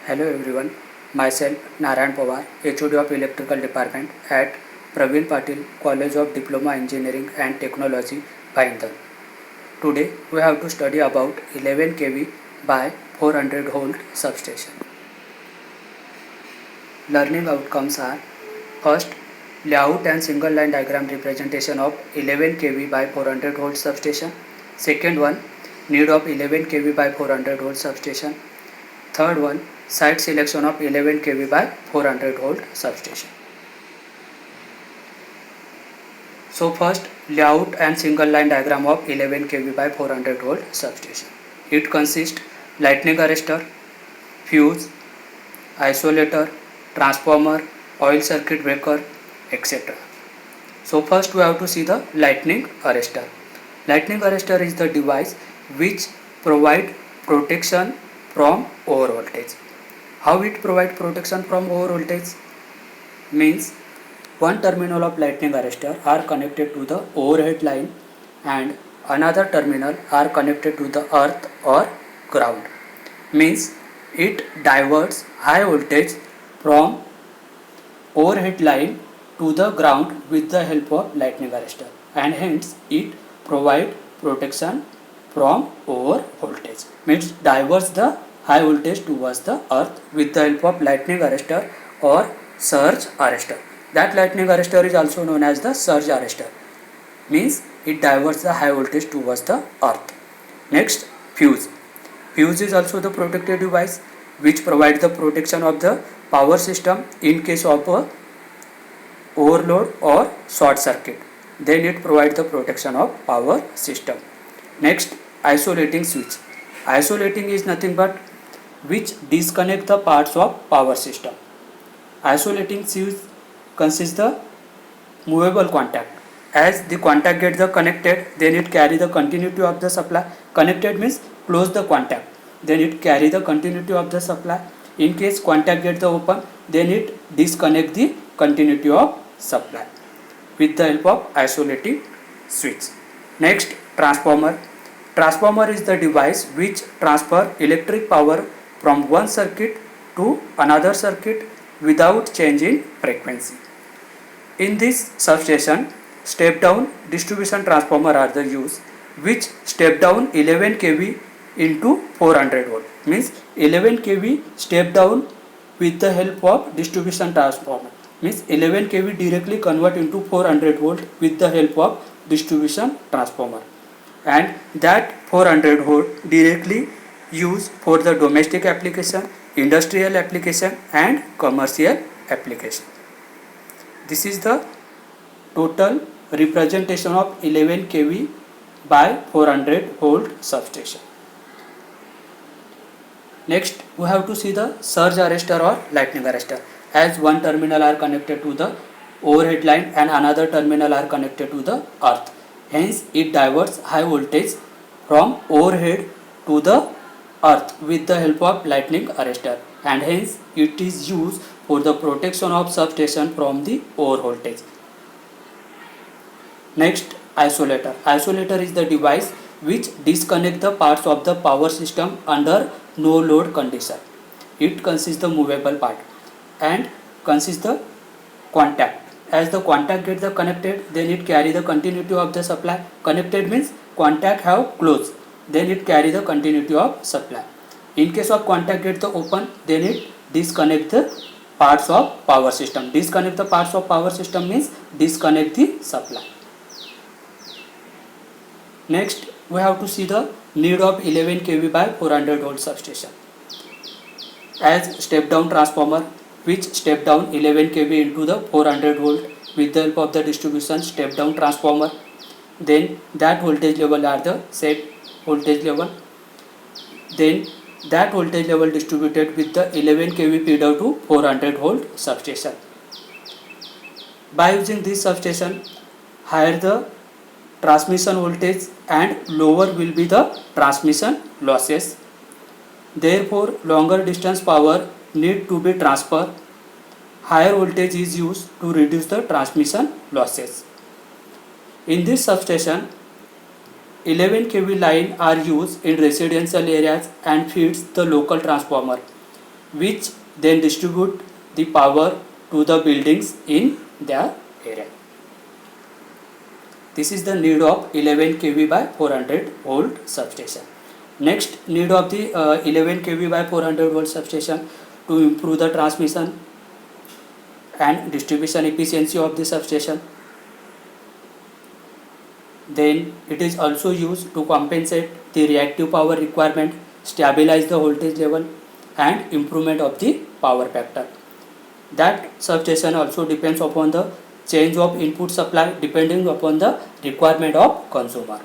Hello everyone, myself Narayan Pawar, HOD of Electrical Department at Praveen Patil College of Diploma Engineering and Technology, Bhayindar. Today we have to study about 11 kV by 400 volt substation. Learning outcomes are: first, layout and single line diagram representation of 11 kV by 400 volt substation. Second one, need of 11 kV by 400 volt substation. Third one, site selection of 11 kV by 400 volt substation. So first, layout and single line diagram of 11 kV by 400 volt substation. It consists lightning arrestor, fuse, isolator, transformer, oil circuit breaker, etc. So first we have to see the lightning arrestor. Lightning arrestor is the device which provide protection from over voltage. How it provide protection from over voltage? Means one terminal of lightning arrestor are connected to the overhead line and another terminal are connected to the earth or ground. Means it diverts high voltage from overhead line to the ground with the help of lightning arrestor, and hence it provide protection from over voltage. Means diverts the high voltage towards the earth with the help of lightning arrestor or surge arrestor. That lightning arrestor is also known as the surge arrestor. Means it diverts the high voltage towards the earth. Next, fuse. Fuse is also the protective device which provides the protection of the power system in case of a overload or short circuit. Then it provides the protection of power system. Next, isolating switch. Isolating is nothing but which disconnect the parts of power system. Isolating switch consists the movable contact. As the contact gets the connected, then it carry the continuity of the supply. Connected means close the contact, then it carry the continuity of the supply. In case contact gets the open, then it disconnect the continuity of supply with the help of isolating switch. Next, transformer. Transformer is the device which transfer electric power from one circuit to another circuit without change in frequency. In this substation, step down distribution transformer are the used, which step down 11 kV into 400 volt. Means 11 kV step down with the help of distribution transformer. Means 11 kV directly convert into 400 volt with the help of distribution transformer, and that 400 volt directly used for the domestic application, industrial application and commercial application. This is the total representation of 11 kV by 400 volt substation. Next, we have to see the surge arrestor or lightning arrestor. As one terminal are connected to the overhead line and another terminal are connected to the earth. Hence, it diverts high voltage from overhead to the earth with the help of lightning arrestor, and hence it is used for the protection of substation from the over voltage. Next, isolator. Isolator is the device which disconnect the parts of the power system under no load condition. It consists the movable part and consists the contact. As the contact gets the connected, then it carry the continuity of the supply. Connected means contact have closed, then it carry the continuity of supply. In case of contact get the open, then it disconnect the parts of power system. Disconnect the parts of power system means disconnect the supply. Next, we have to see the need of 11 kV by 400 volt substation. As step down transformer which step down 11 kV into the 400 volt with the help of the distribution step down transformer, then that voltage level are the set voltage level, then that voltage level distributed with the 11 kV feeder to 400 volt substation. By using this substation, higher the transmission voltage and lower will be the transmission losses. Therefore, longer distance power need to be transferred. Higher voltage is used to reduce the transmission losses. In this substation, 11 kV line are used in residential areas and feeds the local transformer. which then distribute the power to the buildings in their area. This is the need of 11 kV by 400 volt substation. Next need of the 11 kV by 400 volt substation to improve the transmission and distribution efficiency of the substation. Then it is also used to compensate the reactive power requirement, stabilize the voltage level and improvement of the power factor. That substation also depends upon the change of input supply depending upon the requirement of consumer.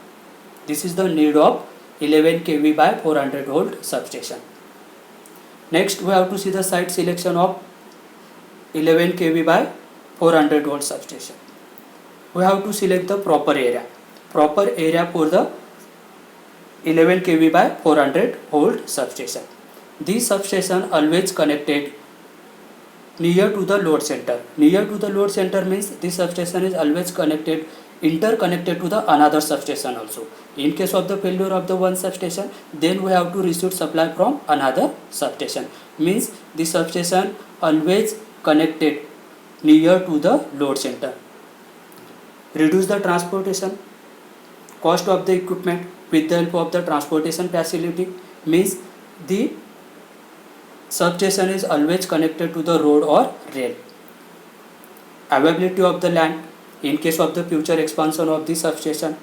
This is the need of 11 kV by 400 volt substation. Next we have to see the site selection of 11 kV by 400 volt substation. We have to select the proper area for the 11 kV by 400 volt substation. This substation always connected near to the load center. Near to the load center means this substation is always connected, interconnected to the another substation also. In case of the failure of the one substation, then we have to receive supply from another substation. Means this substation always connected near to the load center. Reduce the transportation cost of the equipment with the help of the transportation facility. Means the substation is always connected to the road or rail. Availability of the land in case of the future expansion of the substation.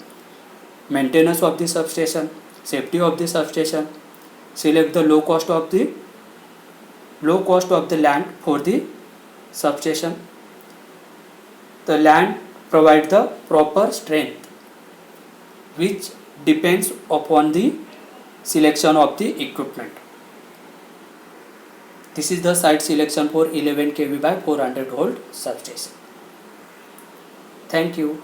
Maintenance of the substation, safety of the substation. Select the low cost of the land for the substation. The land provide the proper strength, which depends upon the selection of the equipment. This is the site selection for 11 kV by 400 volt substation. Thank you.